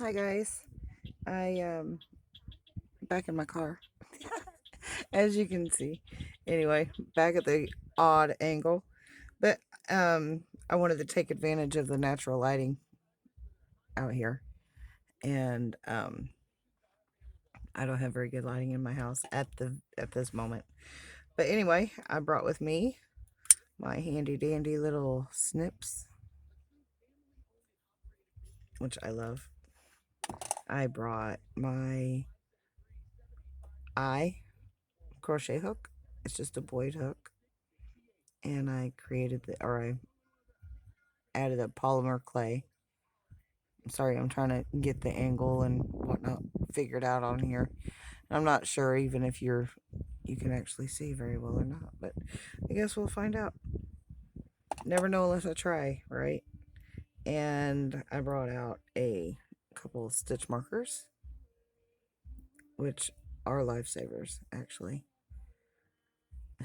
Hi guys. I back in my car. As you can see. Anyway, back at the odd angle. But I wanted to take advantage of the natural lighting out here. And I don't have very good lighting in my house at this moment. But anyway, I brought with me my handy dandy little snips, which I love. I brought my eye crochet hook. It's just a buoyed hook. And I created I added a polymer clay. Sorry, I'm trying to get the angle and whatnot figured out on here. I'm not sure even if you can actually see very well or not, but I guess we'll find out. Never know unless I try, right? And I brought out a couple of stitch markers, which are lifesavers, actually.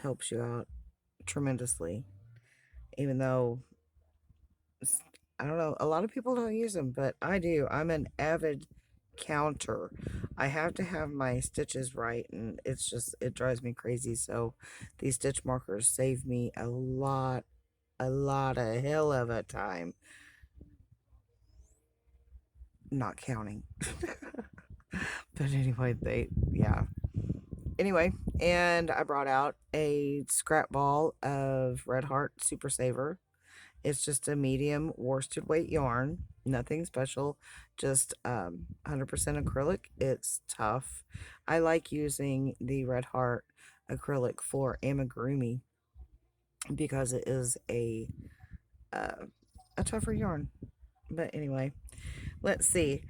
Helps you out tremendously. Even though, I don't know, a lot of people don't use them, but I do. I'm an avid counter. I have to have my stitches right, and it drives me crazy. So these stitch markers save me a lot of hell of a time not counting. But anyway, yeah. Anyway, and I brought out a scrap ball of Red Heart Super Saver. It's just a medium worsted weight yarn, nothing special, just 100% acrylic. It's tough. I like using the Red Heart acrylic for amigurumi because it is uh, a tougher yarn. But anyway, let's see.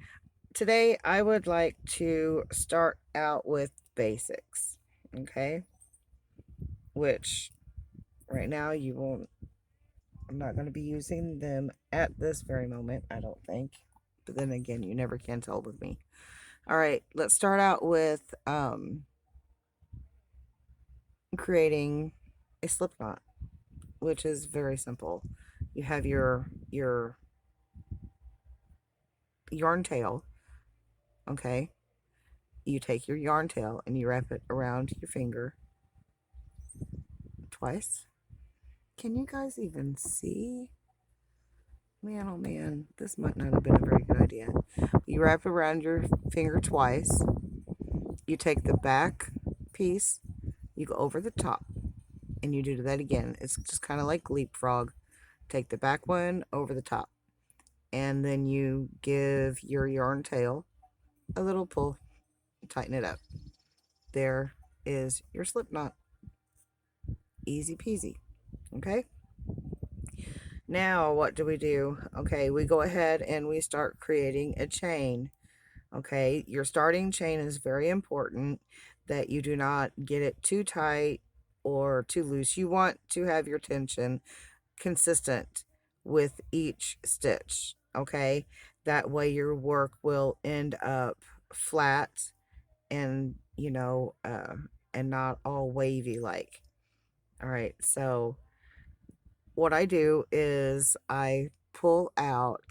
Today I would like to start out with basics, okay? Which right now you won't, I'm not going to be using them at this very moment, I don't think. But then again, you never can tell with me. All right, let's start out with creating a slip knot, which is very simple. You have your yarn tail, okay? You take your yarn tail and you wrap it around your finger twice. Can you guys even see? Man, oh man, this might not have been a very good idea. You wrap around your finger twice. You take the back piece, you go over the top, and you do that again. It's just kind of like leapfrog. Take the back one over the top, and then you give your yarn tail a little pull, tighten it up. There is your slip knot. Easy peasy. Okay? Now, what do we do? Okay, we go ahead and we start creating a chain. Okay, your starting chain is very important that you do not get it too tight or too loose. You want to have your tension consistent with each stitch. Okay, that way your work will end up flat and and not all wavy like. All right, so what I do is I pull out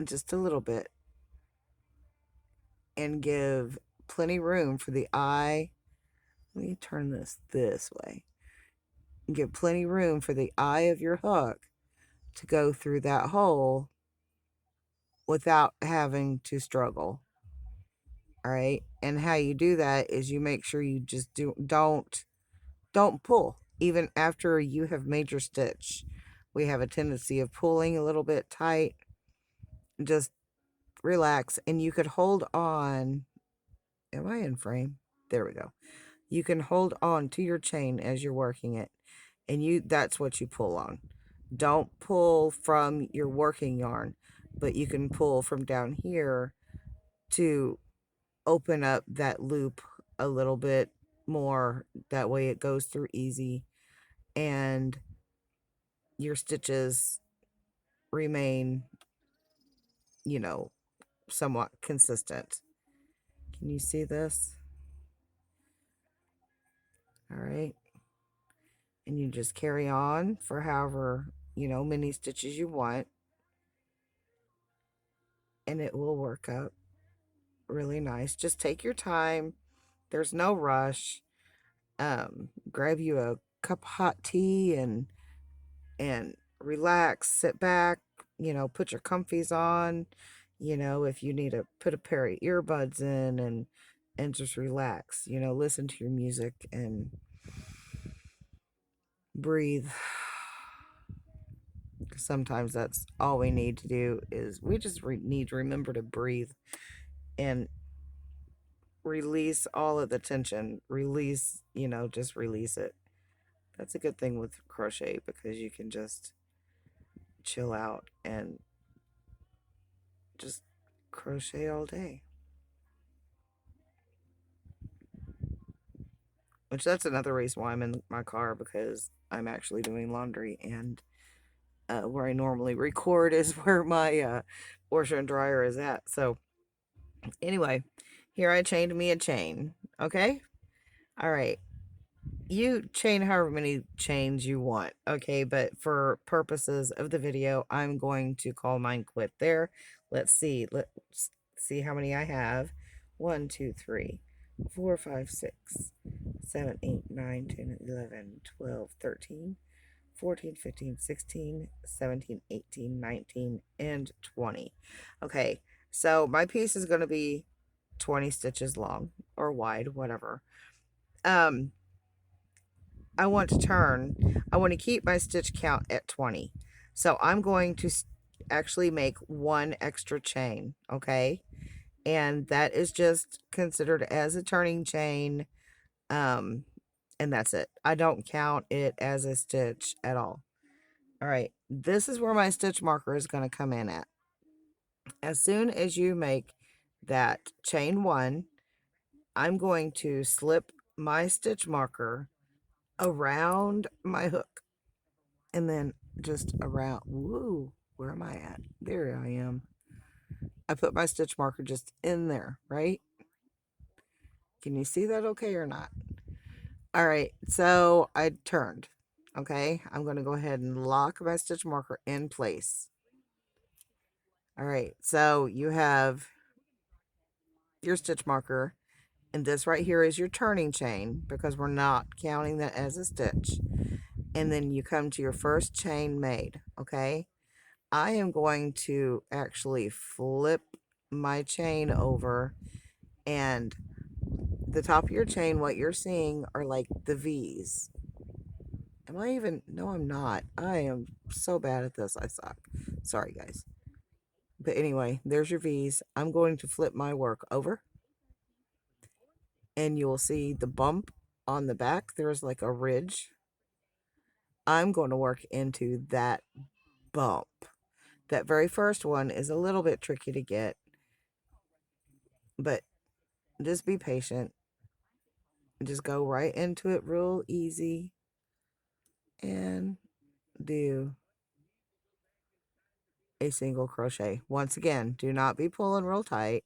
just a little bit and give plenty room for the eye. Let me turn this way. Give plenty room for the eye of your hook to go through that hole without having to struggle. All right. And how you do that is you make sure you just don't pull even after you have made your stitch. We have a tendency of pulling a little bit tight. Just relax and you could hold on. Am I in frame? There we go. You can hold on to your chain as you're working it, and that's what you pull on. Don't pull from your working yarn, but you can pull from down here to open up that loop a little bit more. That way it goes through easy and your stitches remain, you know, somewhat consistent. Can you see this? All right. And you just carry on for however, many stitches you want. and it will work up really nice. Just take your time. There's no rush. Grab you a cup of hot tea and relax, sit back, put your comfies on, if you need to put a pair of earbuds in and just relax, listen to your music and breathe. Sometimes that's all we need to do is we just need to remember to breathe and release all of the tension. Release, just release it. That's a good thing with crochet because you can just chill out and just crochet all day. Which that's another reason why I'm in my car, because I'm actually doing laundry, and where I normally record is where my washer and dryer is at. So anyway, here I chained me a chain. Okay. All right. You chain however many chains you want. Okay. But for purposes of the video, I'm going to call mine quit there. Let's see. Let's see how many I have. 1, 2, 3, 4, 5, 6, 7, 8, 9, 10, 11, 12, 13, 14, 15, 16, 17, 18, 19, and 20. Okay, so my piece is going to be 20 stitches long or wide, whatever. I want to keep my stitch count at 20. So I'm going to actually make one extra chain, okay? And that is just considered as a turning chain. And that's it. I don't count it as a stitch at all. All right, this is where my stitch marker is going to come in at. As soon as you make that chain 1, I'm going to slip my stitch marker around my hook and then just around. Woo, where am I at? There I am. I put my stitch marker just in there, right? Can you see that okay or not? All right, so I turned. Okay, I'm going to go ahead and lock my stitch marker in place. All right, so you have your stitch marker, and this right here is your turning chain because we're not counting that as a stitch. And then you come to your first chain made. Okay, I am going to actually flip my chain over, and the top of your chain, what you're seeing are like the V's. Am I even? No, I'm not. I am so bad at this. I suck. Sorry, guys. But anyway, there's your V's. I'm going to flip my work over, and you'll see the bump on the back. There's like a ridge. I'm going to work into that bump. That very first one is a little bit tricky to get, but just be patient. Just go right into it real easy and do a single crochet. Once again, do not be pulling real tight.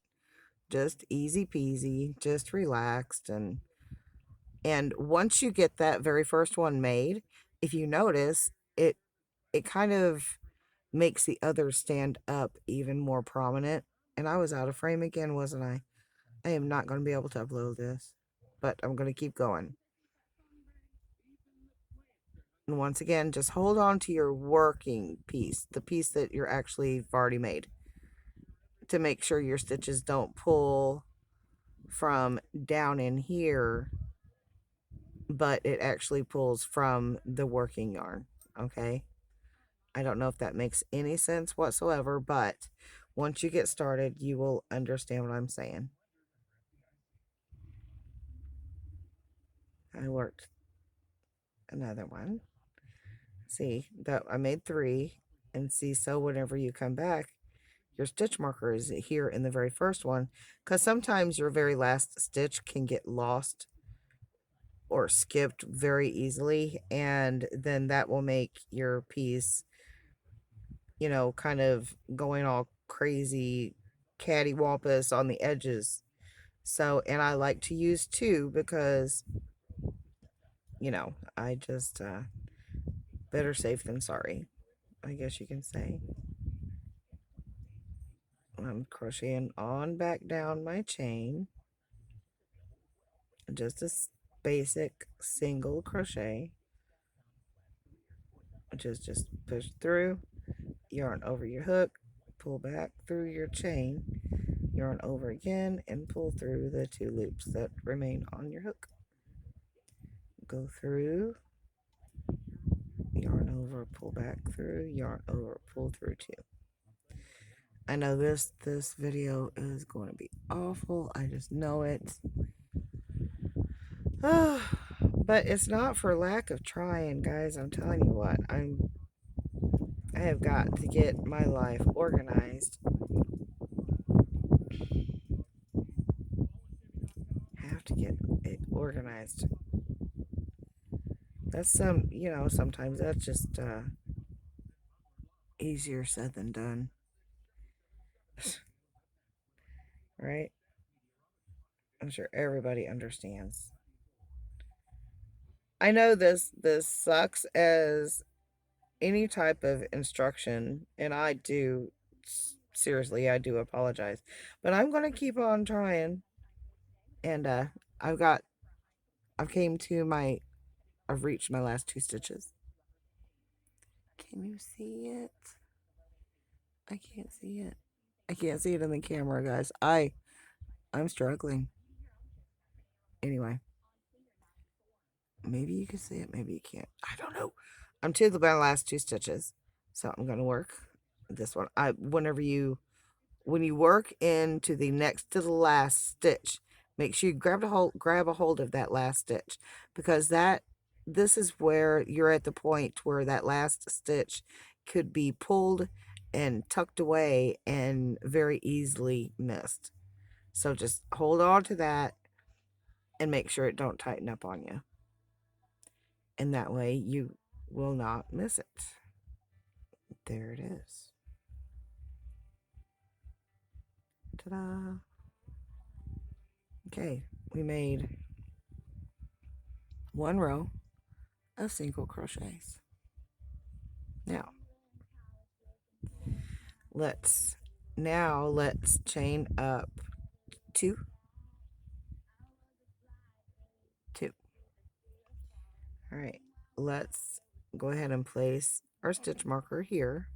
Just easy peasy, just relaxed. And once you get that very first one made, if you notice, it kind of makes the others stand up even more prominent. And I was out of frame again, wasn't I? I am not going to be able to upload this, but I'm going to keep going. And once again, just hold on to your working piece, the piece that you're actually already made, to make sure your stitches don't pull from down in here, but it actually pulls from the working yarn. Okay, I don't know if that makes any sense whatsoever, but once you get started, you will understand what I'm saying. I worked another one. See that I made 3, and see, so whenever you come back, your stitch marker is here in the very first one, because sometimes your very last stitch can get lost or skipped very easily, and then that will make your piece, kind of going all crazy cattywampus on the edges. So, and I like to use 2 because, I just, better safe than sorry, I guess you can say. I'm crocheting on back down my chain, just a basic single crochet, which is just push through, yarn over your hook, pull back through your chain, yarn over again, and pull through the 2 loops that remain on your hook. Go through, yarn over, pull back through, yarn over, pull through 2. I know this video is going to be awful. I just know it. But it's not for lack of trying, guys. I'm telling you what. I have got to get my life organized. Have to get it organized. That's sometimes that's just easier said than done. Right? I'm sure everybody understands. I know this sucks as any type of instruction, and I do seriously, I do apologize. But I'm going to keep on trying. And I've got I've came to my I've reached my last 2 stitches. Can you see it? I can't see it. I can't see it in the camera, guys. I'm struggling. Anyway, maybe you can see it, maybe you can't. I don't know. I'm to the last 2 stitches, so I'm gonna work this one. When you work into the next to the last stitch, make sure you grab a hold of that last stitch, because this is where you're at the point where that last stitch could be pulled and tucked away and very easily missed. So just hold on to that and make sure it don't tighten up on you. And that way you will not miss it. There it is. Ta-da! Okay, we made 1 row of single crochets. Now let's chain up 2, 2. All right, let's go ahead and place our stitch marker here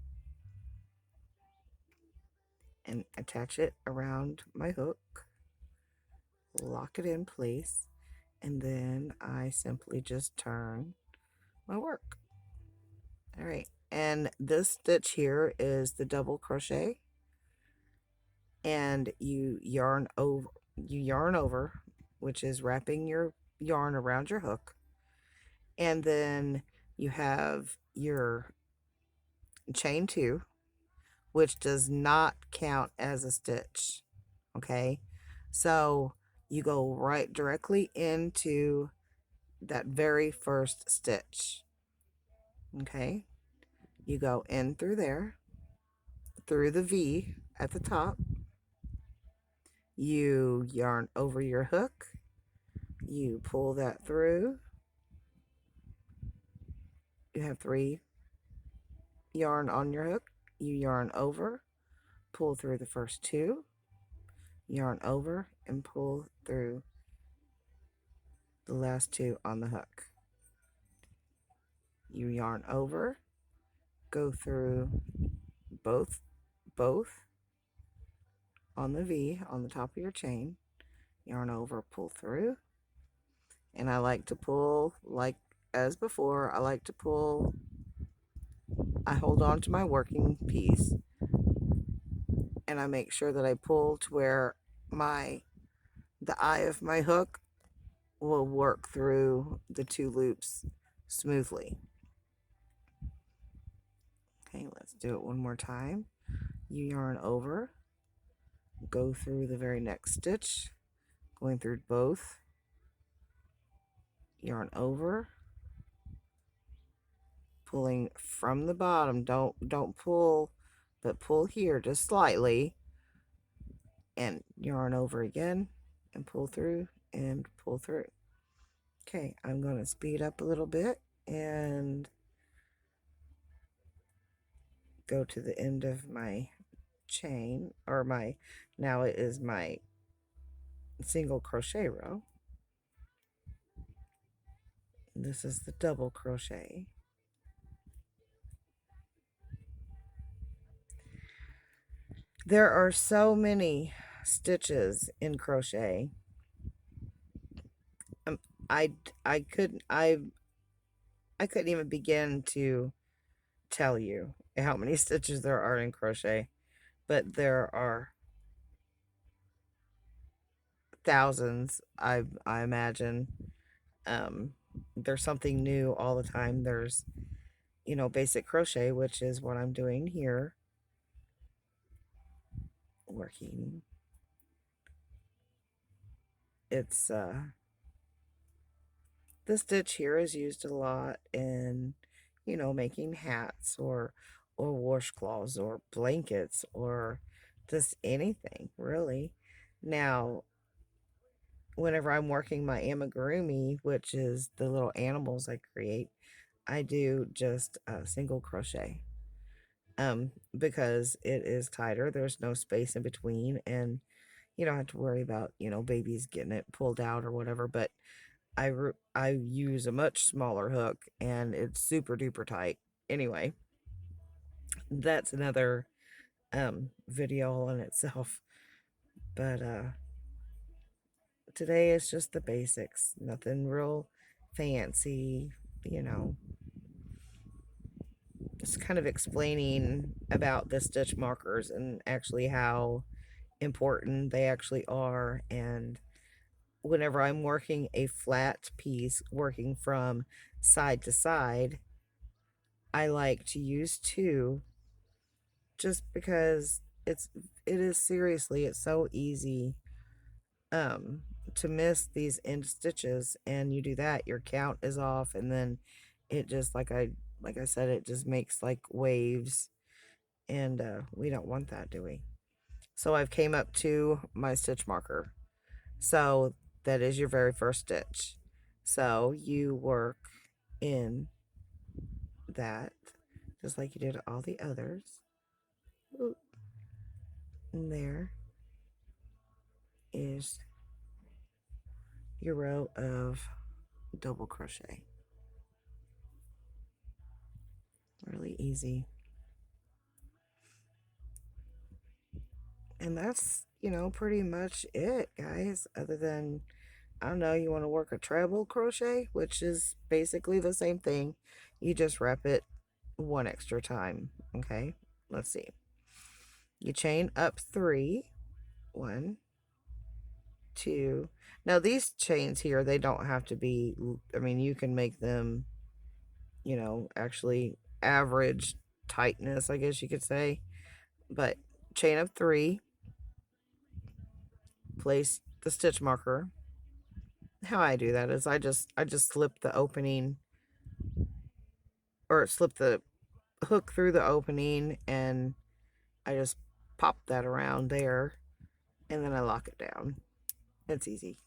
and attach it around my hook, lock it in place, and then I simply just turn my work. All right, and this stitch here is the double crochet, and you yarn over, which is wrapping your yarn around your hook, and then you have your chain 2, which does not count as a stitch. Okay, so you go right directly into that very first stitch. Okay, you go in through there, through the V at the top, you yarn over your hook, you pull that through, you have 3 yarn on your hook, you yarn over, pull through the first 2, yarn over, and pull through the last 2 on the hook. You yarn over, go through both on the V on the top of your chain, yarn over, pull through, and I like to pull, like as before, I hold on to my working piece, and I make sure that I pull to where the eye of my hook will work through the 2 loops smoothly. Okay, let's do it one more time. You yarn over, go through the very next stitch, going through both, yarn over, pulling from the bottom. Don't pull, but pull here just slightly, and yarn over again, and pull through and pull through. Okay, I'm going to speed up a little bit and go to the end of my chain, or now it is my single crochet row. This is the double crochet. There are so many stitches in crochet. Um, I I couldn't I couldn't even begin to tell you how many stitches there are in crochet, but there are thousands. I imagine. Um, there's something new all the time. There's basic crochet, which is what I'm doing here, working. It's the stitch here is used a lot in, making hats or washcloths or blankets or just anything really. Now, whenever I'm working my amigurumi, which is the little animals I create, I do just single crochet. Because it is tighter. There's no space in between, and you don't have to worry about babies getting it pulled out or whatever. But I use a much smaller hook, and it's super duper tight. Anyway, that's another video all in itself. But today is just the basics, nothing real fancy, you know. Just kind of explaining about the stitch markers and actually how important they actually are. And whenever I'm working a flat piece, working from side to side, I like to use two, just because it is seriously, it's so easy um to miss these end stitches, and you do that, your count is off, and then it just, like I said, it just makes like waves, and we don't want that, do we? So I've came up to my stitch marker. So that is your very first stitch. So you work in that just like you did all the others. Oop. And there is your row of double crochet. Really easy. And that's, pretty much it, guys. Other than, I don't know, you want to work a treble crochet, which is basically the same thing. You just wrap it one extra time. Okay, let's see. You chain up 3. 1, 2. Now these chains here, they don't have to be, I mean, you can make them, actually average tightness, I guess you could say. But chain up 3, place the stitch marker. How I do that is I just slip the opening, or slip the hook through the opening, and I just pop that around there, and then I lock it down. It's easy.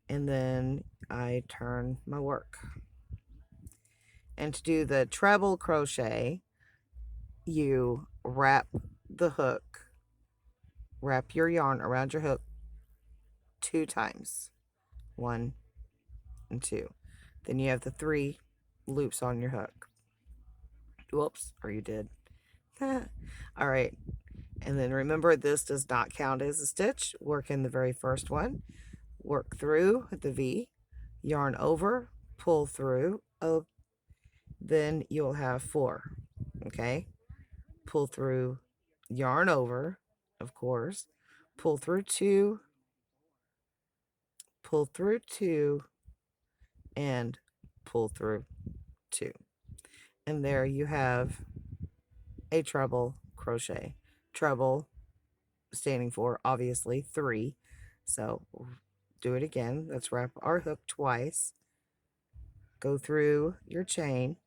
And then I turn my work. And to do the treble crochet, you wrap the hook, wrap your yarn around your hook 2 times. 1 and 2. Then you have the 3 loops on your hook. Whoops, or you did. All right. And then remember, this does not count as a stitch. Work in the very first one. Work through the V, yarn over, pull through. Oh, then you'll have 4. Okay? Pull through, yarn over, of course, pull through 2, pull through 2, and pull through 2. And there you have a treble crochet. Treble standing for, obviously, 3. So do it again. Let's wrap our hook twice. Go through your chain,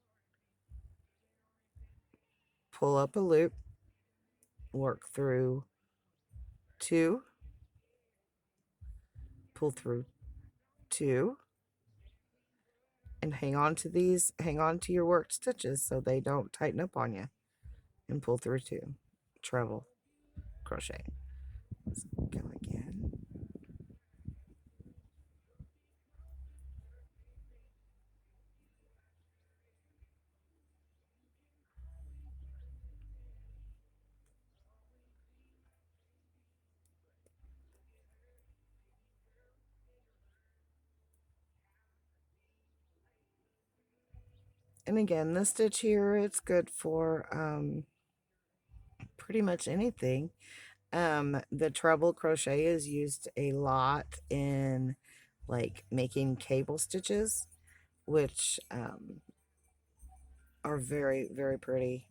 pull up a loop, work through 2, pull through 2, and hang on to your worked stitches so they don't tighten up on you, and pull through 2. treble crochet. Let's go again. And again, this stitch here, it's good for pretty much anything. The treble crochet is used a lot in like making cable stitches, which are very, very pretty.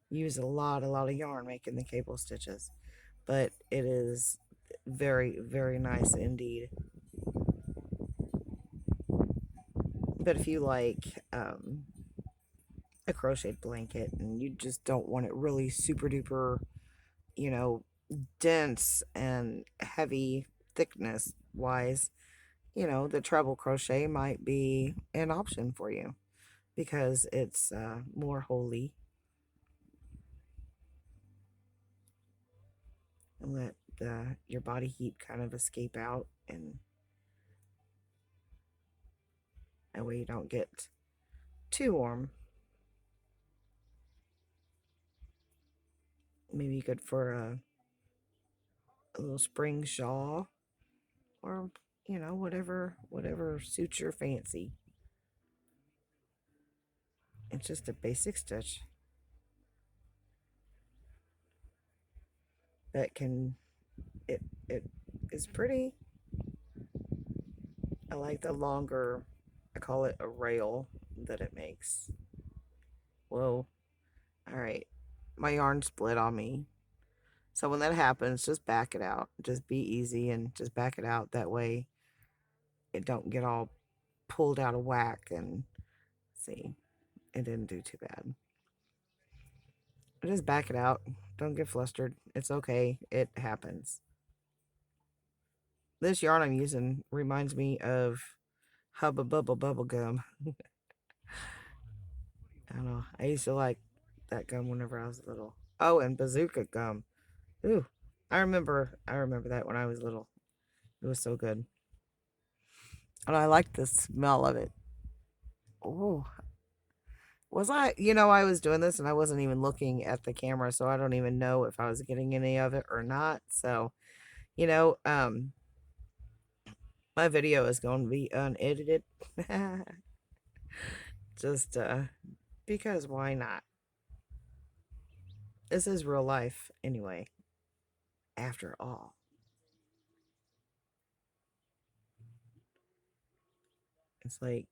Use a lot of yarn making the cable stitches, but it is very, very nice indeed. But if you like a crocheted blanket and you just don't want it really super duper, you know, dense and heavy thickness wise, you know, the treble crochet might be an option for you because it's more holy. And let your body heat kind of escape out, and that way you don't get too warm. Maybe good for a little spring shawl, or you know, whatever suits your fancy. It's just a basic stitch that can it is pretty. I like the longer, I call it a rail that it makes. Whoa. All right. My yarn split on me. So when that happens, just back it out. Just be easy and just back it out. That way it don't get all pulled out of whack. And see, it didn't do too bad. Just back it out. Don't get flustered. It's okay. It happens. This yarn I'm using reminds me of Hubba Bubba Bubble Gum. I don't know. I used to like that gum whenever I was little. Oh, and Bazooka Gum. Ooh, I remember that when I was little. It was so good. And I liked the smell of it. Oh, was I? You know, I was doing this and I wasn't even looking at the camera, so I don't even know if I was getting any of it or not. So, you know, my video is going to be unedited. Just because why not? This is real life anyway, after all. It's like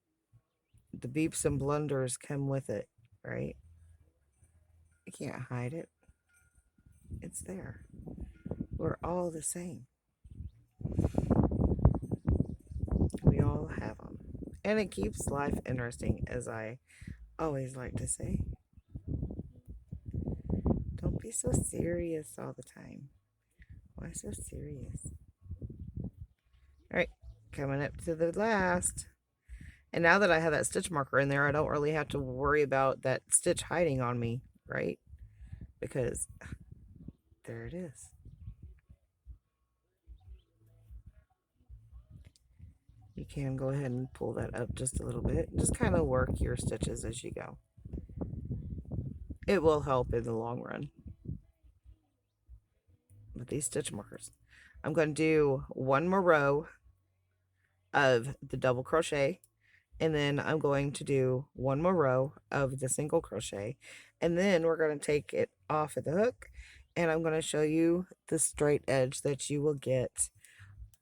the beeps and blunders come with it, right? You can't hide it. It's there. We're all the same. We all have them. And it keeps life interesting, as I always like to say. Don't be so serious all the time. Why so serious? Alright, coming up to the last. And now that I have that stitch marker in there, I don't really have to worry about that stitch hiding on me, right? Because there it is. You can go ahead and pull that up just a little bit. Just kind of work your stitches as you go. It will help in the long run with these stitch markers. I'm going to do one more row of the double crochet, and then I'm going to do one more row of the single crochet, and then we're going to take it off of the hook, and I'm going to show you the straight edge that you will get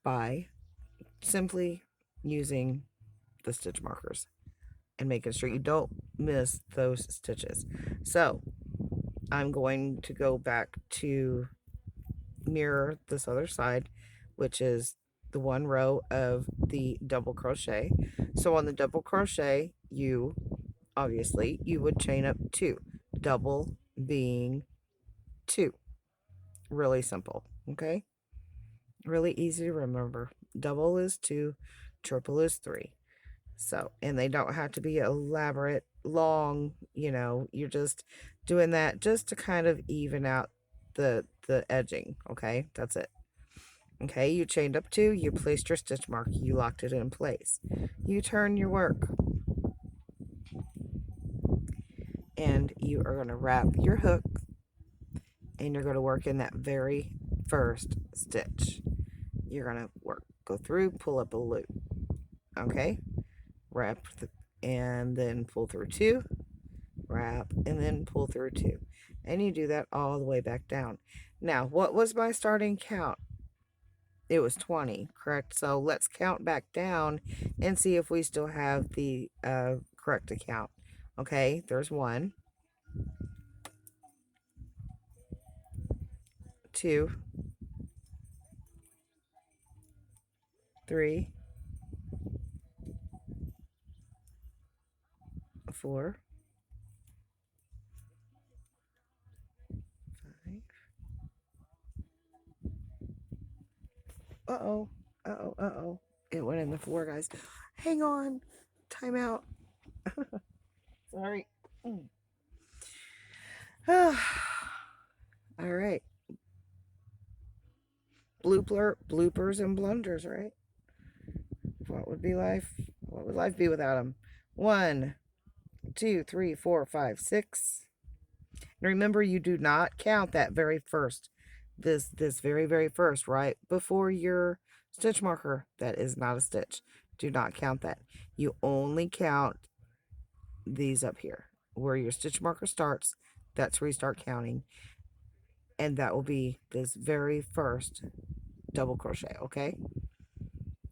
by simply using the stitch markers and making sure you don't miss those stitches. So I'm going to go back to mirror this other side, which is the one row of the double crochet. So on the double crochet, you obviously you would chain up 2, double being 2. Really simple, okay? Really easy to remember. Double is 2, triple is 3. So, and they don't have to be elaborate long, you know, you're just doing that just to kind of even out the edging. Okay, that's it. Okay, you chained up 2, you placed your stitch mark, you locked it in place. You turn your work, and you are going to wrap your hook, and you're going to work in that very first stitch. You're going to work, go through, pull up a loop. Okay, wrap and then pull through 2, wrap, and then pull through 2. And you do that all the way back down. Now, what was my starting count? It was 20, correct? So let's count back down and see if we still have the correct account. Okay, there's 1, 2, 3, 4, 5. Uh-oh. Uh-oh. Uh-oh. It went in the 4, guys. Hang on. Time out. Sorry. All right. Bloopers and blunders, right? What would life be without them? 1, 2, 3, 4, 5, 6. And remember, you do not count that very first. This very, very first, right before your stitch marker. That is not a stitch. Do not count that. You only count these up here. Where your stitch marker starts, that's where you start counting. And that will be this very first double crochet, okay?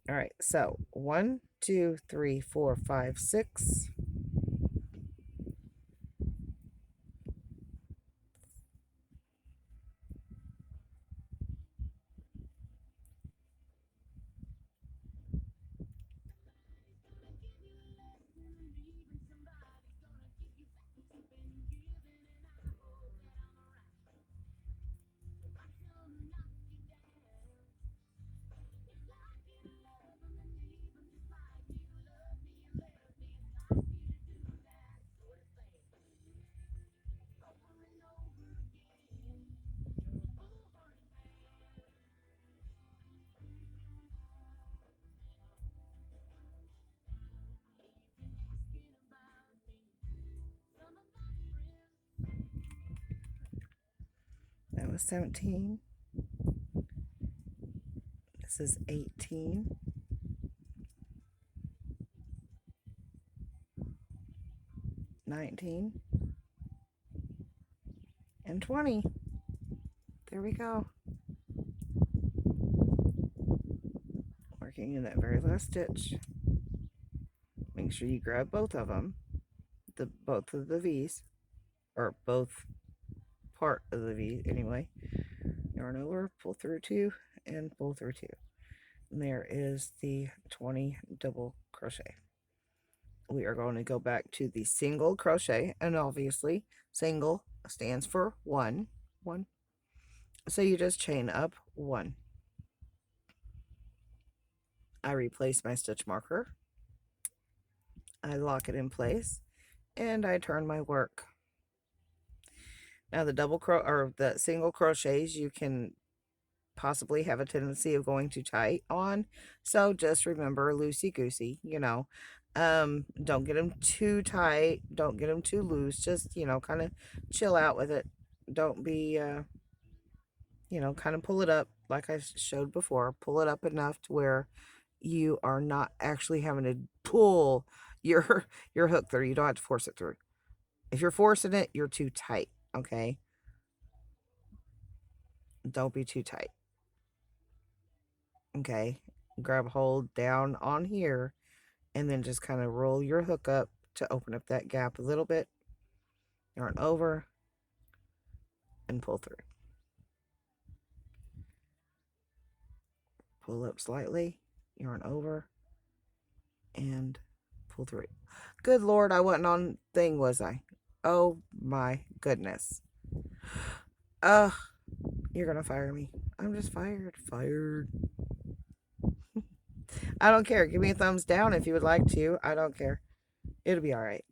All right, so 1, 2, 3, 4, 5, 6. That was 17. This is 18. 19. And 20. There we go. Working in that very last stitch. Make sure you grab both of them. Both of the V's. Or both part of the V anyway. Yarn over, pull through 2, and pull through 2. And there is the 20 double crochet. We are going to go back to the single crochet, and obviously single stands for 1. So you just chain up 1. I replace my stitch marker. I lock it in place, and I turn my work. Now the single crochets, you can possibly have a tendency of going too tight on. So just remember, loosey-goosey, you know. Don't get them too tight. Don't get them too loose. Just, you know, kind of chill out with it. Don't be, you know, kind of pull it up like I showed before. Pull it up enough to where you are not actually having to pull your hook through. You don't have to force it through. If you're forcing it, you're too tight, okay? Don't be too tight. Okay, grab hold down on here, and then just kind of roll your hook up to open up that gap a little bit. Yarn over and pull through. Pull up slightly, yarn over, and pull through. Good Lord, I wasn't on thing, was I? Oh my goodness. You're gonna fire me. I'm just fired. I don't care. Give me a thumbs down if you would like to. I don't care. It'll be all right.